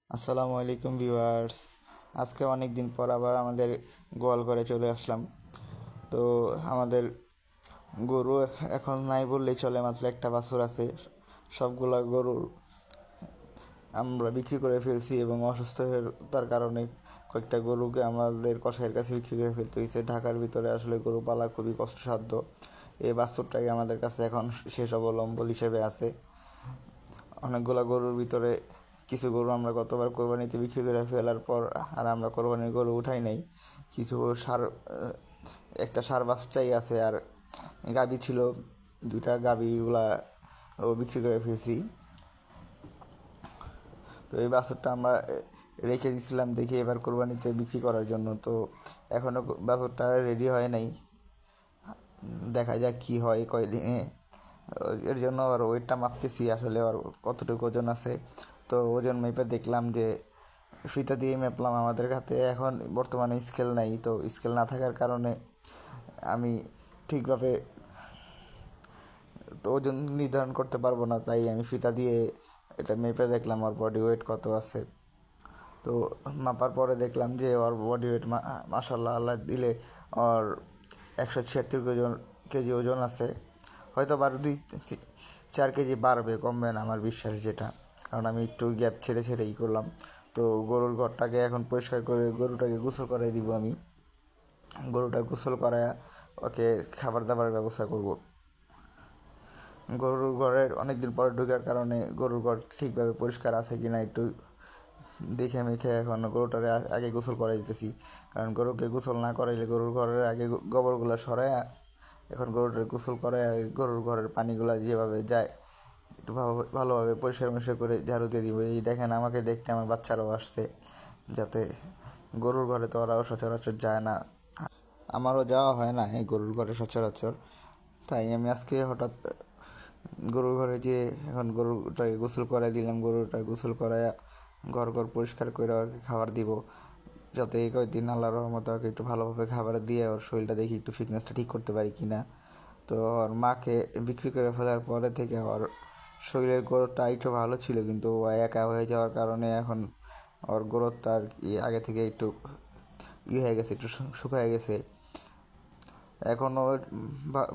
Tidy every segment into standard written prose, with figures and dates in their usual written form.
আসসালামু আলাইকুম ভিউয়ার্স। আজকে অনেক দিন পর আবার আমাদের গোয়াল ঘরে চলে আসলাম। তো আমাদের গরু এখন নাই বললেই চলে, মাত্র একটা বাছুর আছে। সবগুলা গরু আমরা বিক্রি করে ফেলছি এবং অসুস্থতার কারণে কয়েকটা গরুকে আমাদের কসাইয়ের কাছে বিক্রি করে ফেলতে হয়েছে। ঢাকার ভিতরে আসলে গরু পালা খুবই কষ্টসাধ্য। এই বাছুরটাই আমাদের কাছে এখন শেষ অবলম্বন হিসেবে আছে। অনেকগুলো গরুর ভিতরে কিছু গরু আমরা গতবার কোরবানিতে বিক্রি করে ফেলার পর আর আমরা কোরবানির গরু উঠাই নাই। কিছু একটা সার বাচ্চাই আছে, আর গাভী ছিল দুইটা, গাভীগুলা ও বিক্রি করে ফেলছি। তো এই বাছুরটা আমরা রেখে দিয়েছিলাম দেখি এবার কোরবানিতে বিক্রি করার জন্য। তো এখনও বাছুরটা রেডি হয় নাই, দেখা যাক কি হয় কয়দিনে। এর জন্য আর ওয়েটটা মাপতেছি আসলে আর কতটুকু ওজন আছে। তো ওজন মেপে দেখলাম যে ফিতা দিয়ে মেপলাম। আমাদের হাতে এখন বর্তমানে স্কেল নাই, তো স্কেল না থাকার কারণে আমি ঠিকভাবে তো ওজন নির্ধারণ করতে পারবো না, তাই আমি ফিতা দিয়ে এটা মেপে দেখলাম ওর বডি ওয়েট কত আছে। তো মাপার পরে দেখলাম যে ওর বডি ওয়েট মাসাল্লাহ আল্লাহ দিলে ওর 176 কেজি ওজন আছে। হয়তো 4 কেজি বাড়বে, কমবে না আমার বিশ্বাস যেটা, কারণ আমি একটু গ্যাপ ছেড়ে ছেড়েই করলাম। তো গরুর ঘরটাকে এখন পরিষ্কার করে গরুটাকে গোসল করাই দিব আমি। গরুটা গোসল করায় ওকে খাবার দাবারের ব্যবস্থা করব। গরুর ঘরের অনেক দিন পর ঢোকার কারণে গরুর ঘর ঠিকভাবে পরিষ্কার আছে কিনা একটু দেখে মেখে এখন গরুটারে আগে গোসল করাই দিতেছি। কারণ গরুকে গোসল না করাইলে গরুর ঘরের আগে গোবরগুলো সরায় এখন গরুটারে গোসল করায় গরুর ঘরের পানিগুলো যেভাবে যায় একটু ভালোভাবে পরিষ্কার মরিষ্কার করে ঝাড়ু দিয়ে দিব। এই দেখেন, আমাকে দেখতে আমার বাচ্চারাও আসছে, যাতে গরুর ঘরে তো ওরাও সচরাচর যায় না, আমারও যাওয়া হয় না এই গরুর ঘরে সচরাচর। তাই আমি আজকে হঠাৎ গরুর ঘরে যেয়ে এখন গরুটাকে গোসল করাই দিলাম। গরুটা গোসল করায় ঘর ঘর পরিষ্কার করে ওকে খাবার দিব, যাতে এই কয়েকদিন আল্লাহর রহমতে ওকে একটু ভালোভাবে খাবার দিয়ে ওর শরীরটা দেখি একটু ফিটনেসটা ঠিক করতে পারি কিনা। তো ওর মাকে বিক্রি করে ফেলার পরে থেকে ওর শরীরের গ্রোথটা একটু ভালো ছিল, কিন্তু ও একা হয়ে যাওয়ার কারণে এখন ওর গ্রোথটা আর কি আগে থেকে একটু হয়ে গেছে, একটু শুকিয়ে গেছে। এখনও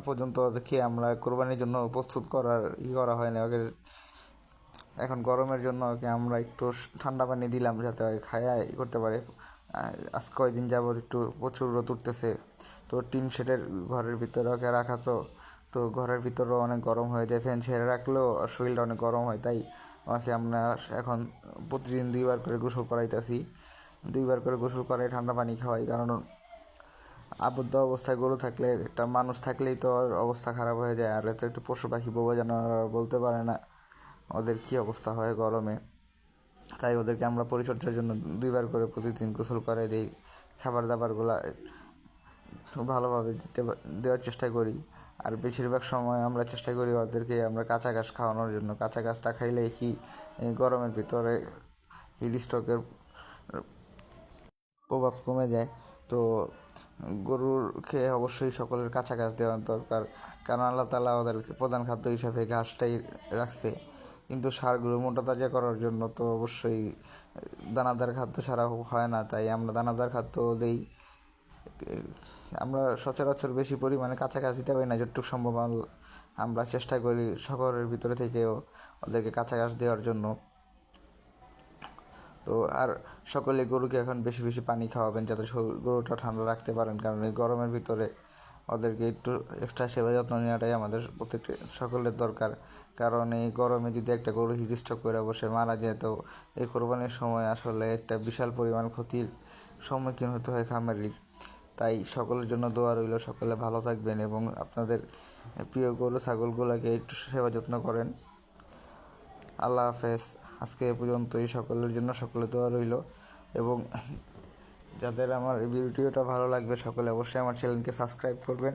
পর্যন্ত ওদেরকে আমরা কোরবানির জন্য প্রস্তুত করা হয় না ওকে। এখন গরমের জন্য ওকে আমরা একটু ঠান্ডা পানি দিলাম যাতে ওকে খায়া করতে পারে। আজ কয়দিন যাবৎ একটু প্রচুর রোদ উঠতেছে, তো টিন শেডের ঘরের ভিতরে ওকে রাখা, তো তো ঘরের ভিতরেও অনেক গরম হয়ে যায়। ফ্যান ছেড়ে রাখলেও শরীরটা অনেক গরম হয়, তাই ওকে আমরা এখন প্রতিদিন 2বার করে গোসল করাইতেছি। 2বার করে গোসল করাই, ঠান্ডা পানি খাওয়াই। কারণ আবদ্ধ অবস্থায় গরু থাকলে, একটা মানুষ থাকলেই তো অবস্থা খারাপ হয়ে যায়, আর এত একটু পশু পাখি বলবো যেন বলতে পারে না ওদের কী অবস্থা হয় গরমে। তাই ওদেরকে আমরা পরিচর্যার জন্য 2বার করে প্রতিদিন গোসল করে দিই। খাবার দাবারগুলো ভালোভাবে দেওয়ার চেষ্টা করি। আর বেশিরভাগ সময় আমরা চেষ্টা করি ওদেরকে আমরা কাঁচা ঘাস খাওয়ানোর জন্য। কাঁচা ঘাসটা খাইলে কি এই গরমের ভিতরে হিট স্ট্রোকের প্রভাব কমে যায়। তো গরুরকে অবশ্যই সকলের কাঁচা ঘাস দেওয়া দরকার, কারণ আল্লাহ তাআলা ওদের প্রধান খাদ্য হিসাবে ঘাসটাই রাখছে। কিন্তু ষাঁড়গুলো মোটা তাজা করার জন্য তো অবশ্যই দানাদার খাদ্য ছাড়া হয় না, তাই আমরা দানাদার খাদ্য দেই। আমরা সচরাচর বেশি পরিমাণে কাঁচা ঘাস দিতে পারি না, যতটুকু সম্ভব আমরা চেষ্টা করি শহরের ভিতরে থেকেও ওদেরকে কাঁচা ঘাস দেওয়ার জন্য। তো আর সকলে গরুকে এখন বেশি বেশি পানি খাওয়াবেন, যাতে গরুটা ঠান্ডা রাখতে পারেন, কারণ এই গরমের ভিতরে ওদেরকে একটু এক্সট্রা সেবা যত্ন নেওয়াটাই আমাদের প্রত্যেকটা সকলের দরকার। কারণ এই গরমে যদি একটা গরু হিট স্ট্রোক করে বসে মারা যায়, তো এই কোরবানির সময় আসলে একটা বিশাল পরিমাণ ক্ষতির সম্মুখীন হতে হয় খামারির। তাই সকলের জন্য দোয়া রইল, সকলে ভালো থাকবেন এবং আপনাদের প্রিয় গরু ছাগলগুলোকে একটু সেবা যত্ন করেন। আল্লাহ হাফেজ। আজকে এ পর্যন্তই, সকলের জন্য সকলে দোয়া রইল। এবং যাদের আমার এই ভিডিওটা ভালো লাগবে সকলে অবশ্যই আমার চ্যানেলকে সাবস্ক্রাইব করবেন।